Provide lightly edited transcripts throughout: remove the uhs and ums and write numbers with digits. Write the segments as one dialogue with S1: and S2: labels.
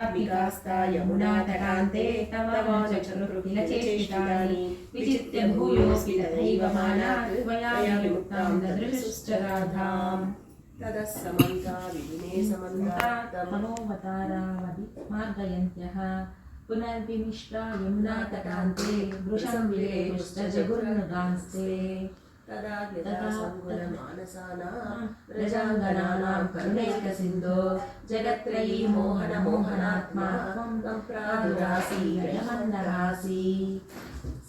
S1: विकास्ता यमुना तटान्ते तवानुचरुकिलचेष्टितानि विचित्य भूयोऽस्मि तथैव मानात् त्वया विमुक्तां ददृशुश्च राधाम् ततः समन्ता विधिने समन्तामनोवतारामभिमार्गयन्त्यः पुनर्विमिश्रा यमुना तटान्ते वृषं विलेपुश्च जगुर्नुगांस्ते तदा संकुलमानसानां व्रजाङ्गनानां करुणैकसिन्धो जगत्त्रयी मोहनात्मा त्वं प्रादुरासि गयमन्दहासि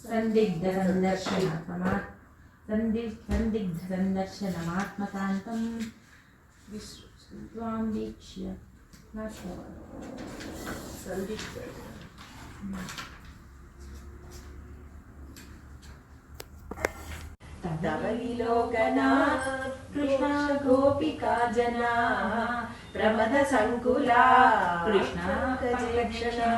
S1: संदिग्धसन्दर्शनमात्मकान्तं त्वां वीक्ष्य तव विलोकनात् कृष्णा गोपिका जना प्रमद संकुला कृष्णा पंकजेक्षणा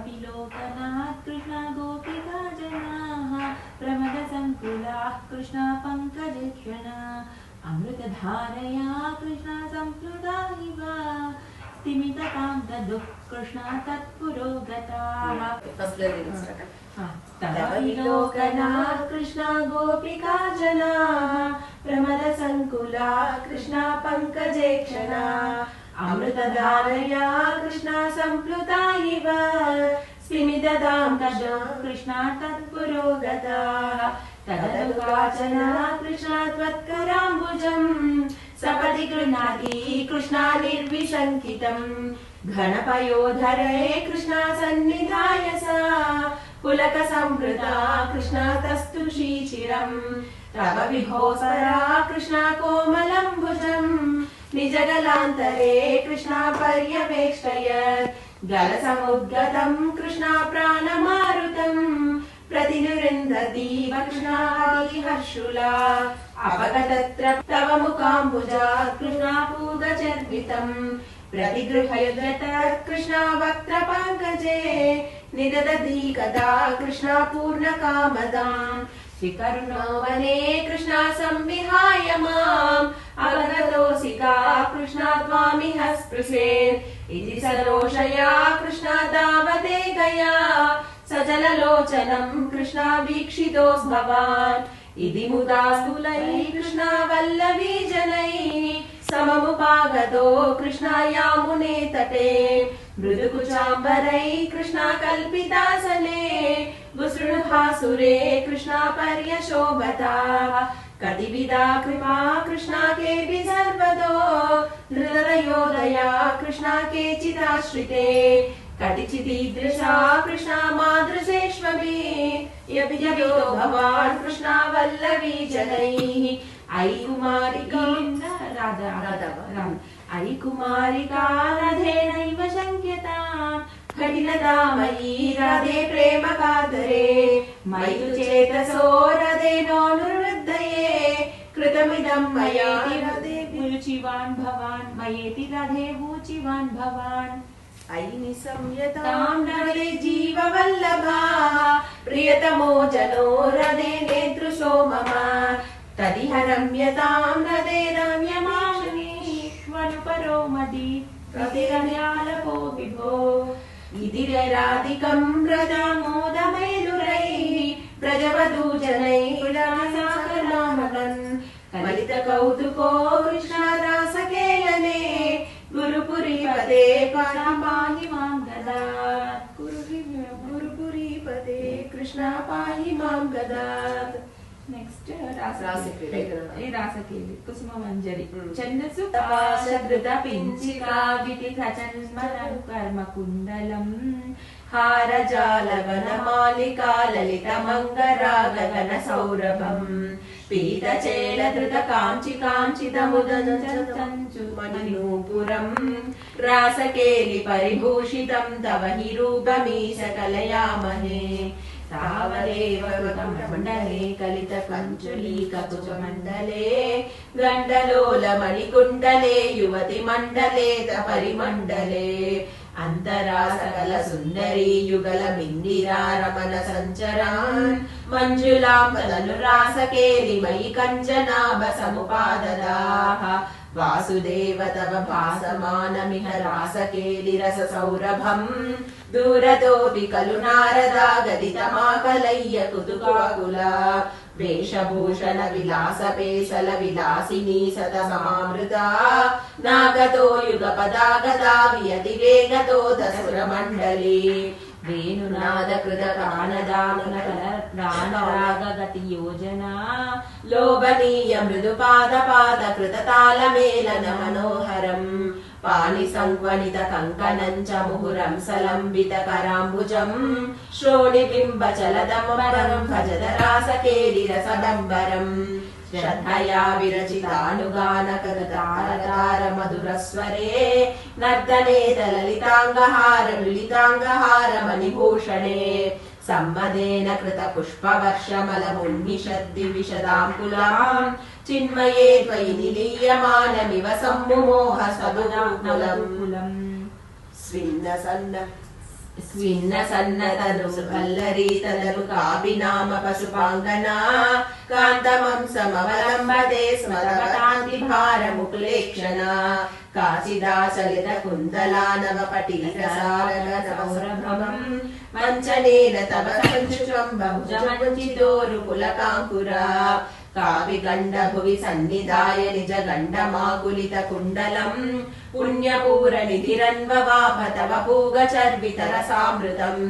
S1: विलोकनात् कृष्णा गोपिका जना प्रमद संकुला कृष्णा पंकजेक्षणा अमृतधारया कृष्णा संप्लुता इव स्तिमिततां ददुः कृष्णा तत्पुरोगताः तव विलोकनात् कृष्णा गोपिका जना प्रमद संकुला कृष्णा पंकजेक्षणा अमृतधारया कृष्णा संप्लुता इव स्तिमिततां ददुः कृष्णा तत्पुरोगताः तदनु काचना कृष्णा त्वत्कराम्बुजं सपदि गृह्णाति कृष्णा निर्विशङ्कितम् घनपयोधरे कृष्णा सन्निधाय सा पुलक संवृता कृष्णा तस्तु श्रीचिरम् तव विभोसरा कृष्णा कोमलम्बुजम् निजगलान्तरे कृष्णा पर्यवेक्षयत् गलसमुद्गतं कृष्णा प्राणमारुतम् प्रतिनिरुन्धति कृष्णादिहर्षुला अपगतत्र तव मुखाम्बुजात् कृष्णा पूगचर्वितम् प्रतिगृह्यत कृष्णा वक्त्रपङ्कजे निददति कदा कृष्णा पूर्णकामदाम् श्रीकरुणो वने कृष्णा संविहाय माम् अवगतोऽसिका कृष्णा त्वामिह स्पृशेन् इति सरोषया कृष्णा तावते गया सजललोचनं कृष्णा वीक्षितोऽस् भवान् इति मुदा स्थूलैः कृष्णा वल्लवी जनैः सममुपागतो कृष्णा यामुने तटे मृदुकुचाम्बरैः कृष्णा कल्पितासने गुसृणुहासुरे कृष्णा पर्यशोभता कतिविधा कृपा कृष्णा केऽपि सर्वतो धृतयोदया कृष्णा केचिदाश्रिते कतिचिदीदृशा कृष्णा मादृशेष्वपि यपिजयो भवान् कृष्णा वल्लवी जनैः अयि कुमारिका अयि कुमारिका रथेनैव शङ्क्यताम् कठिनतामयी राधे प्रेम कातरे मयि चेतसो रथेनोऽनुवृद्धये कृतमिदं मया रुचिवान् भवान् मयेति रथे ऊचिवान् भवान् अयि निसंयतां रथे जीववल्लभा प्रियतमो जनो रथे नेतृशो मम तदिह रम्यतां रथे रम्यमाशनीष्वनुपरो मदि रतिरन्यालपो विभो इति राधिकं व्रजामोदमैदुरैः व्रजवधूजनैः रासाकलामगन् कलितकौतुको कृष्णारासकेलने गुरुपुरीपदे पाहि मां गदात् गुरुपुरीपदे कृष्णा पाहि मां गदात् नेक्स्ट रासकेली कुसुममञ्जरी छन्दसु पाशधृत पिञ्चिका विदितचन्मनं कर्मकुण्डलम् हारजालवनमालिका ललितमङ्गरागगन सौरभम् पीतचेलधृत काञ्चिकाञ्चितमुदञ्चुमणिनूपुरम् रासकेलि परिभूषितं तव हि रूपमीश कलयामहे तावदेव मण्डले कलित कञ्चुलीककुचमण्डले गण्डलोलमणिकुण्डले युवति मण्डले परिमण्डले अंतरा सकल सुंदरी युगल बिंदिरा रमण संचरान् मंजुलां तदनुरासकेलि मयि कञ्चनाभ समुपाददाः वासुदेव तव भासमानमिह रासकेलिरससौरभम् दूरतोऽपि खलु नारदागदितमाकलय्य कुतुकाकुला वेशभूषण विलासपेशल विलासिनी सतसमामृता नागतो युगपदागता वियति वेगतो दसुरमण्डली वेणुनादकृतकानदामुनकलरागगति योजना लोभनीय मृदुपादपाद कृततालमेलन मनोहरम् पाणिसंक्वलित कङ्कणम् च मुहुरं सलम्बित कराम्बुजम् श्रोणिबिम्बचलदमरम् भजत रासकेलिरसडम्बरम् श्रद्धया विरचितानुगानकगतारतार मधुरस्वरे नर्तनेत ललिताङ्गहार ललिताङ्गहार मणिभूषणे सम्मदेन कृत पुष्पवर्षमलमुन्निषद्दिविशदाङ्कुलाम् चिन्मये त्वयि निलीयमानमिव सम्मुमोह सदुनाकुलम् स्विन्न सन्नतनु वल्लरी तदनु काभिनाम पशुपाङ्गना कान्तमं समवलम्बते स्मरवतान्ति भारमुकुलेक्षणा काचिदाचलित कुन्दला नवपटीरसारगनवसौरभम् मञ्चनेन तव सञ्चुषं बहुजमञ्चितोरुकुलकाङ्कुरा काविगण्ड भुवि सन्निधाय निज गण्डमाकुलित कुण्डलम् पुण्यपूरनिधिरन्ववाप तव पूगचर्वितरसामृतम्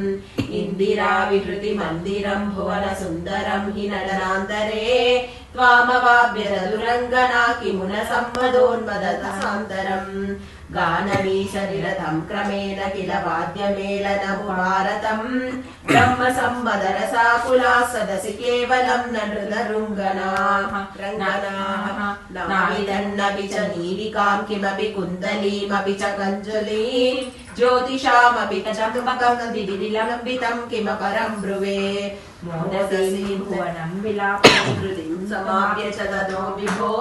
S1: इन्दिरा विहृति मन्दिरम् भुवन सुन्दरम् हि नटनान्तरे त्वामवाप्य दुरङ्गना किमुन सम्मदोन्मदतसान्तरम् गानमीशनिरतं क्रमेण किल वाद्यमेलनमुभारतम् ब्रह्म सम्मदरसाकुला सदसि केवलं न नृतरुङ्गनाः नाविदन्नपि च नीलिकां किमपि कुन्दलीमपि च कञ्जुलीं ज्योतिषामपि च चम्बकं दिविलम्बितं किमपरं ब्रुवे मोदसीं भुवनं विलापकृतिं समाप्य च ततो विभो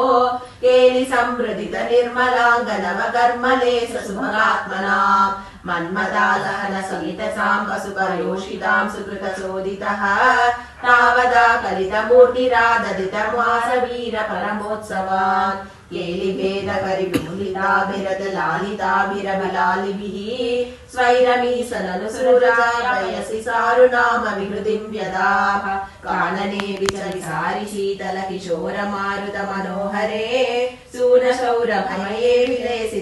S1: केलि संवृदित निर्मलाङ्गनवगर्मले सुभगात्मना मन्मदादहन सहितसां वसुपयोषितां सुकृतचोदितः तावदा कलितमूर्तिराददितमासवीर परमोत्सवान् केलिभेदकरिविमुलिताभिरतलालिताभिरबलालिभिः स्वैरमीसननुसृजापयसि सारुनाम विहृतिं व्यदाः काननेऽपि च विसारि शीतल किशोर मारुत मनोहरे सूनशौरभमये विलेसि